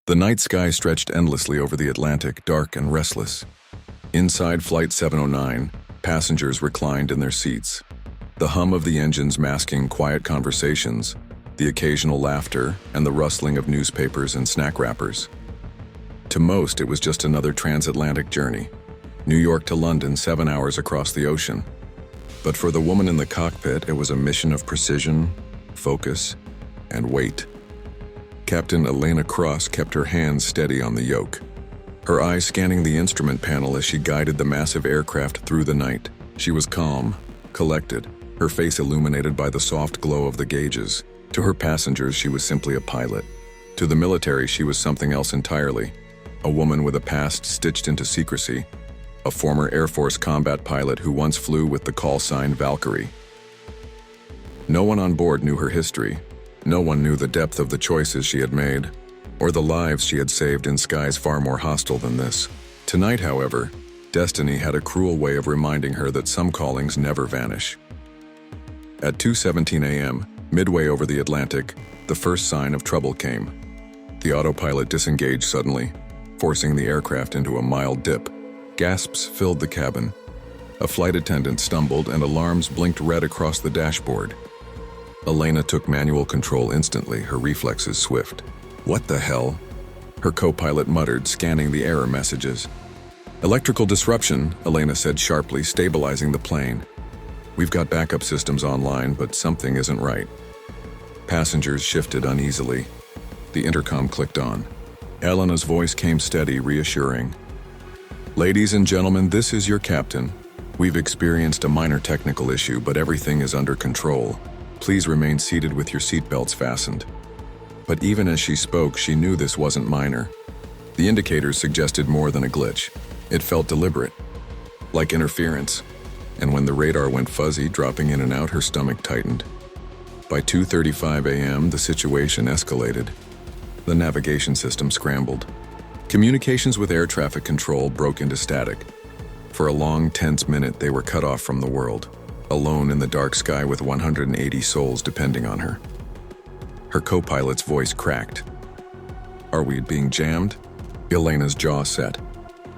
The night sky stretched endlessly over the Atlantic, dark and restless. Inside Flight 709, passengers reclined in their seats. The hum of the engines masking quiet conversations, the occasional laughter, and the rustling of newspapers and snack wrappers. To most, it was just another transatlantic journey. New York to London, 7 hours across the ocean. But for the woman in the cockpit, it was a mission of precision, focus, and weight. Captain Elena Cross kept her hands steady on the yoke, her eyes scanning the instrument panel as she guided the massive aircraft through the night. She was calm, collected, her face illuminated by the soft glow of the gauges. To her passengers, she was simply a pilot. To the military, she was something else entirely. A woman with a past stitched into secrecy. A former Air Force combat pilot who once flew with the call sign Valkyrie. No one on board knew her history. No one knew the depth of the choices she had made, or the lives she had saved in skies far more hostile than this. Tonight, however, destiny had a cruel way of reminding her that some callings never vanish. At 2:17 a.m., midway over the Atlantic, the first sign of trouble came. The autopilot disengaged suddenly, forcing the aircraft into a mild dip. Gasps filled the cabin. A flight attendant stumbled and alarms blinked red across the dashboard. Elena took manual control instantly, her reflexes swift. "What the hell?" her co-pilot muttered, scanning the error messages. "Electrical disruption," Elena said sharply, stabilizing the plane. "We've got backup systems online, but something isn't right." Passengers shifted uneasily. The intercom clicked on. Elena's voice came steady, reassuring. "Ladies and gentlemen, this is your captain. We've experienced a minor technical issue, but everything is under control. Please remain seated with your seatbelts fastened." But even as she spoke, she knew this wasn't minor. The indicators suggested more than a glitch. It felt deliberate, like interference. And when the radar went fuzzy, dropping in and out, her stomach tightened. By 2:35 a.m., the situation escalated. The navigation system scrambled. Communications with air traffic control broke into static. For a long, tense minute, they were cut off from the world, alone in the dark sky with 180 souls depending on her. Her co-pilot's voice cracked. "Are we being jammed?" Elena's jaw set.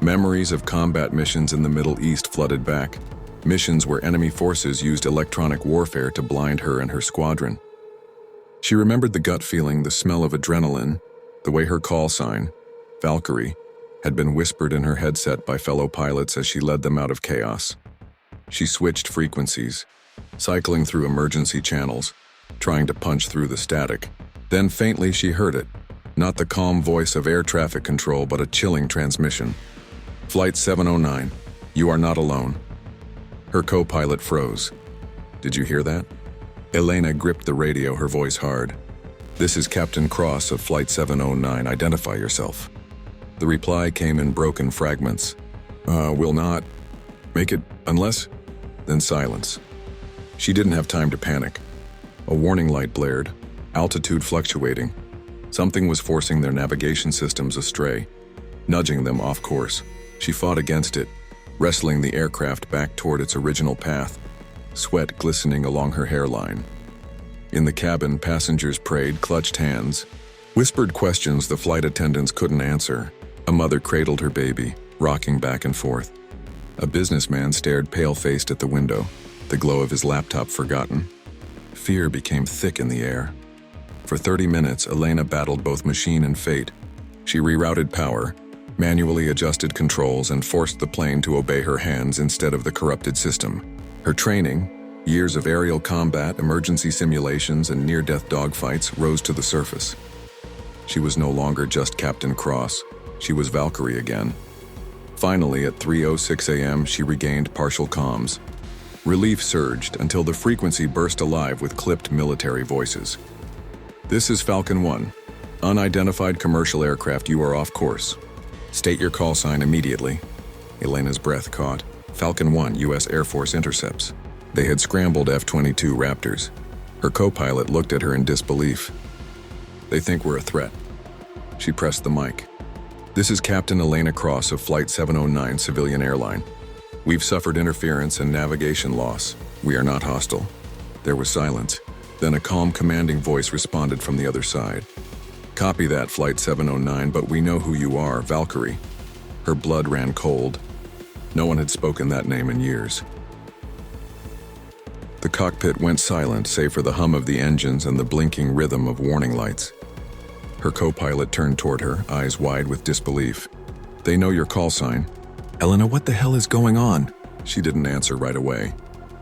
Memories of combat missions in the Middle East flooded back. Missions where enemy forces used electronic warfare to blind her and her squadron. She remembered the gut feeling, the smell of adrenaline, the way her call sign, Valkyrie, had been whispered in her headset by fellow pilots as she led them out of chaos. She switched frequencies, cycling through emergency channels, trying to punch through the static. Then faintly she heard it, not the calm voice of air traffic control, but a chilling transmission. "Flight 709, you are not alone." Her co-pilot froze. "Did you hear that?" Elena gripped the radio, her voice hard. "This is Captain Cross of Flight 709, identify yourself." The reply came in broken fragments. Will not make it unless..." Then silence. She didn't have time to panic. A warning light blared, altitude fluctuating. Something was forcing their navigation systems astray, nudging them off course. She fought against it, wrestling the aircraft back toward its original path, sweat glistening along her hairline. In the cabin, passengers prayed, clutched hands, whispered questions the flight attendants couldn't answer. A mother cradled her baby, rocking back and forth. A businessman stared pale-faced at the window, the glow of his laptop forgotten. Fear became thick in the air. For 30 minutes, Elena battled both machine and fate. She rerouted power, manually adjusted controls, and forced the plane to obey her hands instead of the corrupted system. Her training, years of aerial combat, emergency simulations, and near-death dogfights, rose to the surface. She was no longer just Captain Cross. She was Valkyrie again. Finally, at 3:06 a.m., she regained partial comms. Relief surged until the frequency burst alive with clipped military voices. "This is Falcon 1. Unidentified commercial aircraft, you are off course. State your call sign immediately." Elena's breath caught. Falcon 1, U.S. Air Force intercepts. They had scrambled F-22 Raptors. Her co-pilot looked at her in disbelief. "They think we're a threat." She pressed the mic. "This is Captain Elena Cross of Flight 709 Civilian Airline. We've suffered interference and navigation loss. We are not hostile." There was silence. Then a calm, commanding voice responded from the other side. Copy that, Flight 709, but we know who you are, Valkyrie. Her blood ran cold. No one had spoken that name in years. The cockpit went silent, save for the hum of the engines and the blinking rhythm of warning lights. Her co-pilot turned toward her, eyes wide with disbelief. They know your call sign. Elena, what the hell is going on? She didn't answer right away.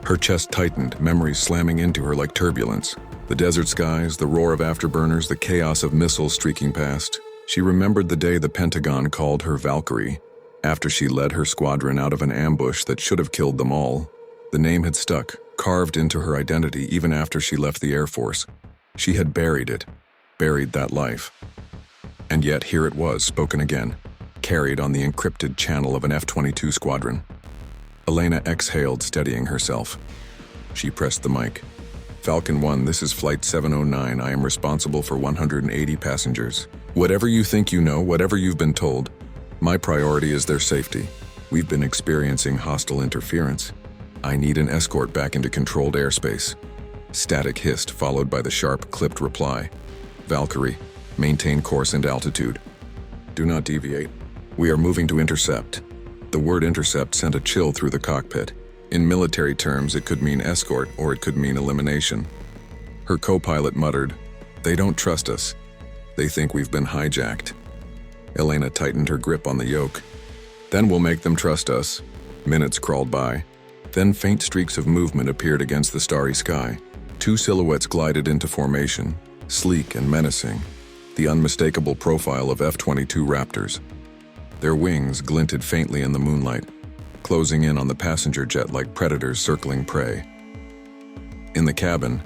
Her chest tightened, memories slamming into her like turbulence. The desert skies, the roar of afterburners, the chaos of missiles streaking past. She remembered the day the Pentagon called her Valkyrie, after she led her squadron out of an ambush that should have killed them all. The name had stuck, carved into her identity even after she left the Air Force. She had buried it, buried that life. And yet here it was, spoken again, carried on the encrypted channel of an F-22 squadron. Elena exhaled, steadying herself. She pressed the mic. Falcon 1, this is Flight 709. I am responsible for 180 passengers. Whatever you think you know, whatever you've been told, my priority is their safety. We've been experiencing hostile interference. I need an escort back into controlled airspace. Static hissed, followed by the sharp, clipped reply. Valkyrie, maintain course and altitude. Do not deviate. We are moving to intercept. The word intercept sent a chill through the cockpit. In military terms, it could mean escort or it could mean elimination. Her co-pilot muttered, "They don't trust us. They think we've been hijacked." Elena tightened her grip on the yoke. "Then we'll make them trust us." Minutes crawled by. Then faint streaks of movement appeared against the starry sky. Two silhouettes glided into formation, sleek and menacing, the unmistakable profile of F-22 Raptors. Their wings glinted faintly in the moonlight, closing in on the passenger jet like predators circling prey. In the cabin,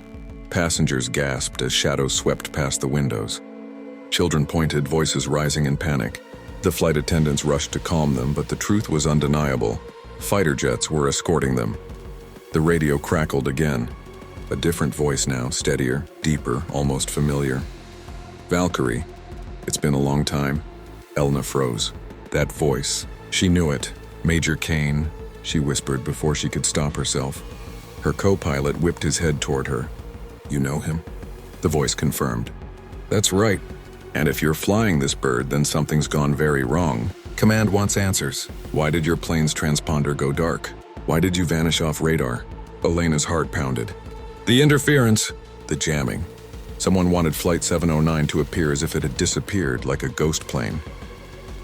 passengers gasped as shadows swept past the windows. Children pointed, voices rising in panic. The flight attendants rushed to calm them, but the truth was undeniable. Fighter jets were escorting them. The radio crackled again. A different voice now, steadier, deeper, almost familiar. "Valkyrie, it's been a long time." Elena froze. That voice, she knew it. "Major Kane," she whispered before she could stop herself. Her co-pilot whipped his head toward her. "You know him?" The voice confirmed. "That's right. And if you're flying this bird, then something's gone very wrong. Command wants answers. Why did your plane's transponder go dark? Why did you vanish off radar?" Elena's heart pounded. "The interference!" The jamming. Someone wanted Flight 709 to appear as if it had disappeared, like a ghost plane.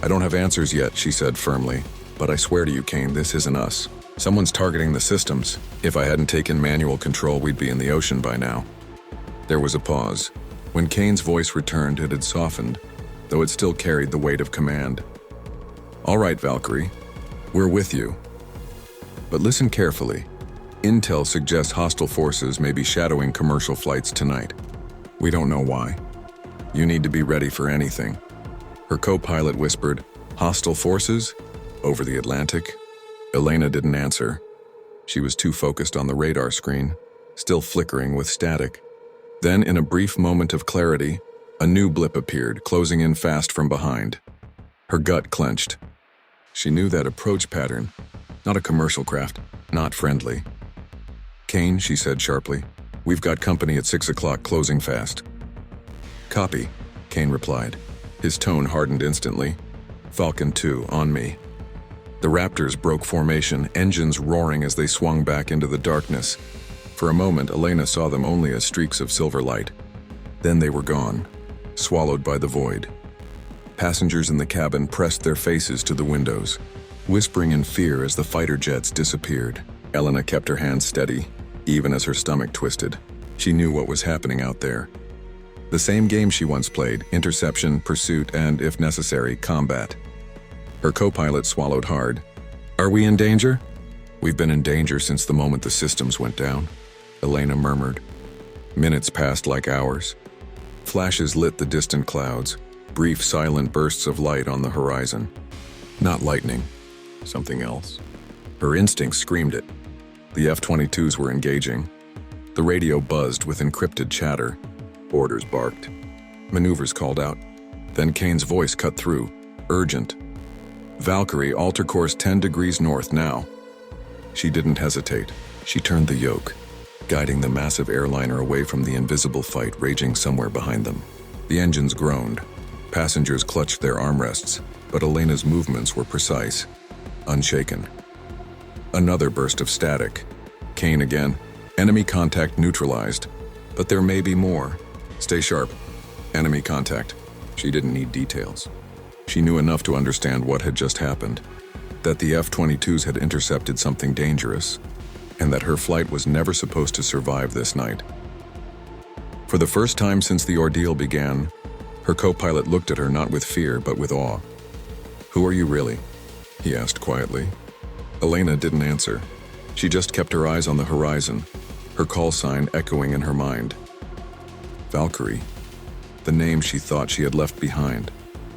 "I don't have answers yet," she said firmly. "But I swear to you, Kane, this isn't us. Someone's targeting the systems. If I hadn't taken manual control, we'd be in the ocean by now." There was a pause. When Kane's voice returned, it had softened, though it still carried the weight of command. "All right, Valkyrie, we're with you. But listen carefully. Intel suggests hostile forces may be shadowing commercial flights tonight. We don't know why. You need to be ready for anything." Her co-pilot whispered, "Hostile forces? Over the Atlantic?" Elena didn't answer. She was too focused on the radar screen, still flickering with static. Then, in a brief moment of clarity, a new blip appeared, closing in fast from behind. Her gut clenched. She knew that approach pattern. Not a commercial craft, not friendly. "Kane," she said sharply, "we've got company at 6 o'clock, closing fast." "Copy," Kane replied. His tone hardened instantly. "Falcon 2, on me." The Raptors broke formation, engines roaring as they swung back into the darkness. For a moment, Elena saw them only as streaks of silver light. Then they were gone, swallowed by the void. Passengers in the cabin pressed their faces to the windows, whispering in fear as the fighter jets disappeared. Elena kept her hands steady, even as her stomach twisted. She knew what was happening out there. The same game she once played: interception, pursuit, and, if necessary, combat. Her co-pilot swallowed hard. "Are we in danger?" "We've been in danger since the moment the systems went down," Elena murmured. Minutes passed like hours. Flashes lit the distant clouds, brief silent bursts of light on the horizon. Not lightning, something else. Her instincts screamed it. The F-22s were engaging. The radio buzzed with encrypted chatter. Orders barked. Maneuvers called out. Then Kane's voice cut through, urgent. "Valkyrie, alter course 10 degrees north now." She didn't hesitate. She turned the yoke, guiding the massive airliner away from the invisible fight raging somewhere behind them. The engines groaned. Passengers clutched their armrests, but Elena's movements were precise, unshaken. Another burst of static. Kane again. Enemy contact neutralized. But there may be more. Stay sharp. Enemy contact. She didn't need details. She knew enough to understand what had just happened. That the F-22s had intercepted something dangerous, and that her flight was never supposed to survive this night. For the first time since the ordeal began, her co-pilot looked at her not with fear but with awe. "Who are you really?" he asked quietly. Elena didn't answer. She just kept her eyes on the horizon, her call sign echoing in her mind. Valkyrie. The name she thought she had left behind.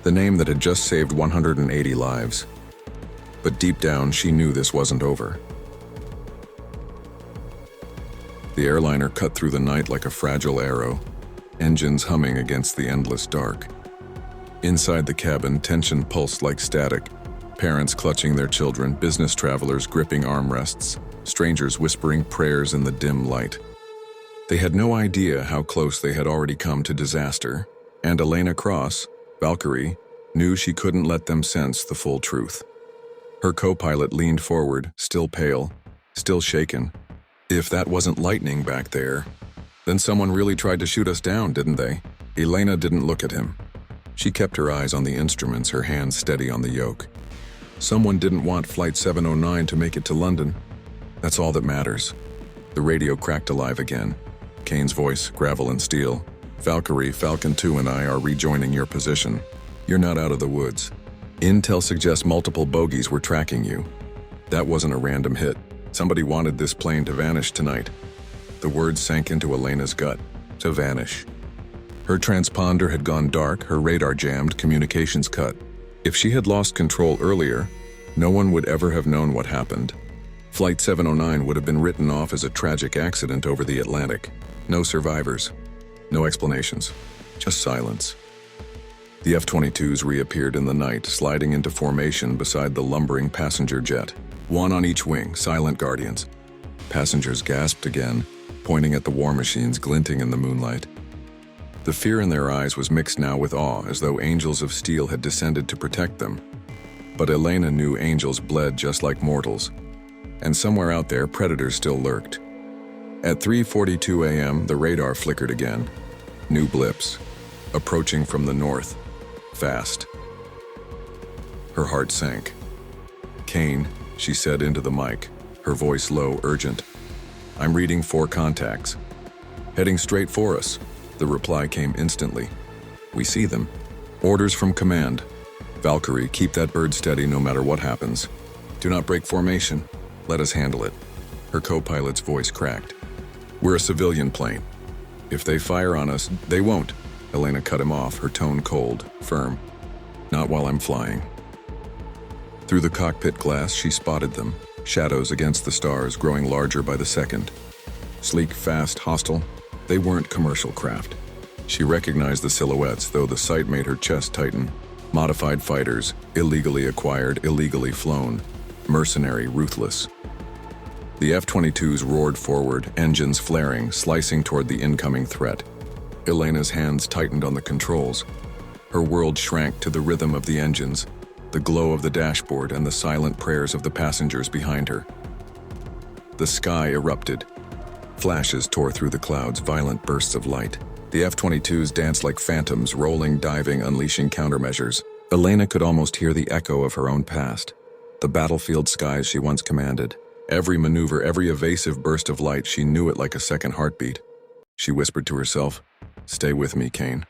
The name that had just saved 180 lives. But deep down, she knew this wasn't over. The airliner cut through the night like a fragile arrow, engines humming against the endless dark. Inside the cabin, tension pulsed like static. Parents clutching their children, business travelers gripping armrests, strangers whispering prayers in the dim light. They had no idea how close they had already come to disaster, and Elena Cross, Valkyrie, knew she couldn't let them sense the full truth. Her co-pilot leaned forward, still pale, still shaken. If that wasn't lightning back there, then someone really tried to shoot us down, didn't they? Elena didn't look at him. She kept her eyes on the instruments, her hands steady on the yoke. Someone didn't want Flight 709 to make it to London. That's all that matters. The radio cracked alive again. Kane's voice, gravel and steel. "Valkyrie, Falcon 2 and I are rejoining your position. You're not out of the woods. Intel suggests multiple bogies were tracking you. That wasn't a random hit. Somebody wanted this plane to vanish tonight." The words sank into Elena's gut. To vanish. Her transponder had gone dark, her radar jammed, communications cut. If she had lost control earlier, no one would ever have known what happened. Flight 709 would have been written off as a tragic accident over the Atlantic. No survivors. No explanations. Just silence. The F-22s reappeared in the night, sliding into formation beside the lumbering passenger jet. One on each wing, silent guardians. Passengers gasped again, pointing at the war machines glinting in the moonlight. The fear in their eyes was mixed now with awe, as though angels of steel had descended to protect them. But Elena knew angels bled just like mortals, and somewhere out there predators still lurked. At 3:42 a.m., the radar flickered again. New blips, approaching from the north, fast. Her heart sank. "Kane," she said into the mic, her voice low, urgent. "I'm reading 4 contacts. Heading straight for us." The reply came instantly. "We see them. Orders from command. Valkyrie, keep that bird steady no matter what happens. Do not break formation. Let us handle it." Her co-pilot's voice cracked. "We're a civilian plane. If they fire on us, they won't." Elena cut him off, her tone cold, firm. "Not while I'm flying." Through the cockpit glass, she spotted them, shadows against the stars growing larger by the second. Sleek, fast, hostile. They weren't commercial craft. She recognized the silhouettes, though the sight made her chest tighten. Modified fighters, illegally acquired, illegally flown. Mercenary, ruthless. The F-22s roared forward, engines flaring, slicing toward the incoming threat. Elena's hands tightened on the controls. Her world shrank to the rhythm of the engines, the glow of the dashboard and the silent prayers of the passengers behind her. The sky erupted. Flashes tore through the clouds, violent bursts of light. The F-22s danced like phantoms, rolling, diving, unleashing countermeasures. Elena could almost hear the echo of her own past. The battlefield skies she once commanded. Every maneuver, every evasive burst of light, she knew it like a second heartbeat. She whispered to herself, "Stay with me, Kane."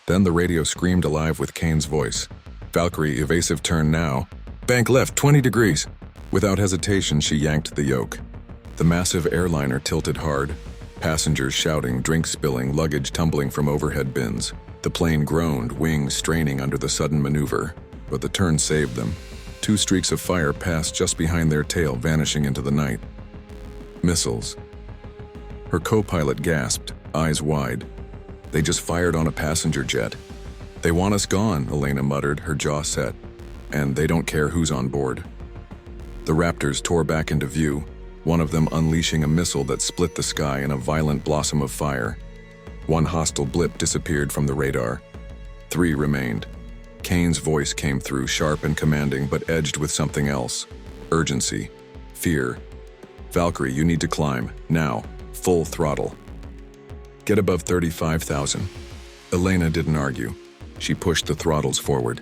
Then the radio screamed alive with Kane's voice. "Valkyrie, evasive turn now. Bank left, 20 degrees." Without hesitation, she yanked the yoke. The massive airliner tilted hard, passengers shouting, drinks spilling, luggage tumbling from overhead bins. The plane groaned, wings straining under the sudden maneuver, but the turn saved them. 2 streaks of fire passed just behind their tail, vanishing into the night. Missiles. Her co-pilot gasped, eyes wide. "They just fired on a passenger jet." "They want us gone," Elena muttered, her jaw set. "And they don't care who's on board." The Raptors tore back into view, one of them unleashing a missile that split the sky in a violent blossom of fire. One hostile blip disappeared from the radar. 3 remained. Kane's voice came through, sharp and commanding, but edged with something else. Urgency. Fear. Valkyrie, you need to climb. Now. Full throttle. Get above 35,000. Elena didn't argue. She pushed the throttles forward.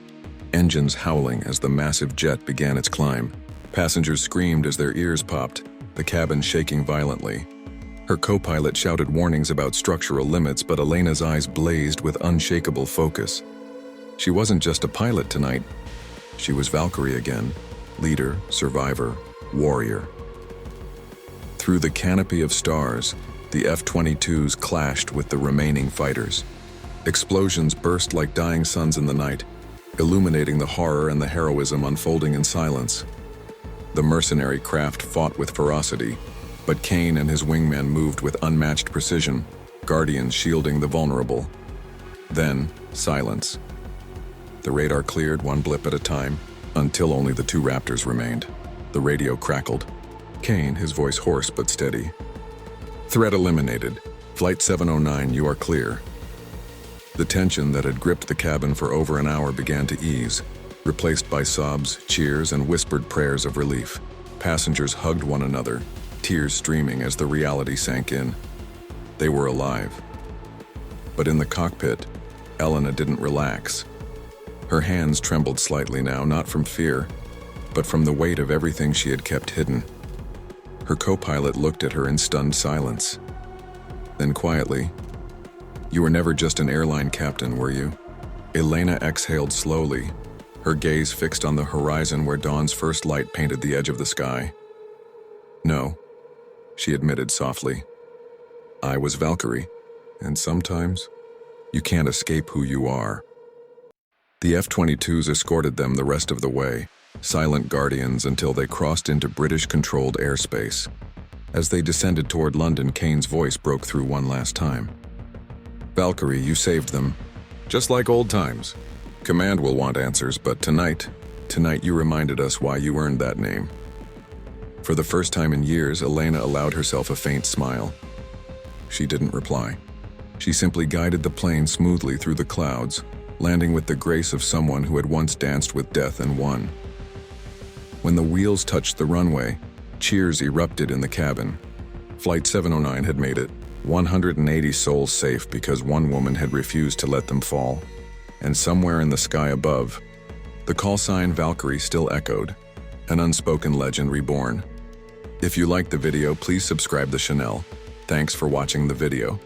Engines howling as the massive jet began its climb. Passengers screamed as their ears popped, the cabin shaking violently. Her co-pilot shouted warnings about structural limits, but Elena's eyes blazed with unshakable focus. She wasn't just a pilot tonight. She was Valkyrie again. Leader, survivor, warrior. Through the canopy of stars, the F-22s clashed with the remaining fighters. Explosions burst like dying suns in the night, illuminating the horror and the heroism unfolding in silence. The mercenary craft fought with ferocity, but Kane and his wingmen moved with unmatched precision, guardians shielding the vulnerable. Then, silence. The radar cleared one blip at a time, until only the 2 Raptors remained. The radio crackled. Kane, his voice hoarse but steady. Threat eliminated. Flight 709, you are clear. The tension that had gripped the cabin for over an hour began to ease, replaced by sobs, cheers, and whispered prayers of relief. Passengers hugged one another, tears streaming as the reality sank in. They were alive. But in the cockpit, Elena didn't relax. Her hands trembled slightly now, not from fear, but from the weight of everything she had kept hidden. Her co-pilot looked at her in stunned silence. Then quietly, "You were never just an airline captain, were you?" Elena exhaled slowly, her gaze fixed on the horizon where dawn's first light painted the edge of the sky. "No," she admitted softly. "I was Valkyrie, and sometimes you can't escape who you are." The F-22s escorted them the rest of the way, silent guardians until they crossed into British-controlled airspace. As they descended toward London, Kane's voice broke through one last time. "Valkyrie, you saved them. Just like old times. Command will want answers, but tonight you reminded us why you earned that name." For the first time in years, Elena allowed herself a faint smile. She didn't reply. She simply guided the plane smoothly through the clouds, landing with the grace of someone who had once danced with death and won. When the wheels touched the runway, cheers erupted in the cabin. Flight 709 had made it, 180 souls safe because one woman had refused to let them fall. And somewhere in the sky above, the call sign Valkyrie still echoed, an unspoken legend reborn. If you liked the video, please subscribe to Chanel. Thanks for watching the video.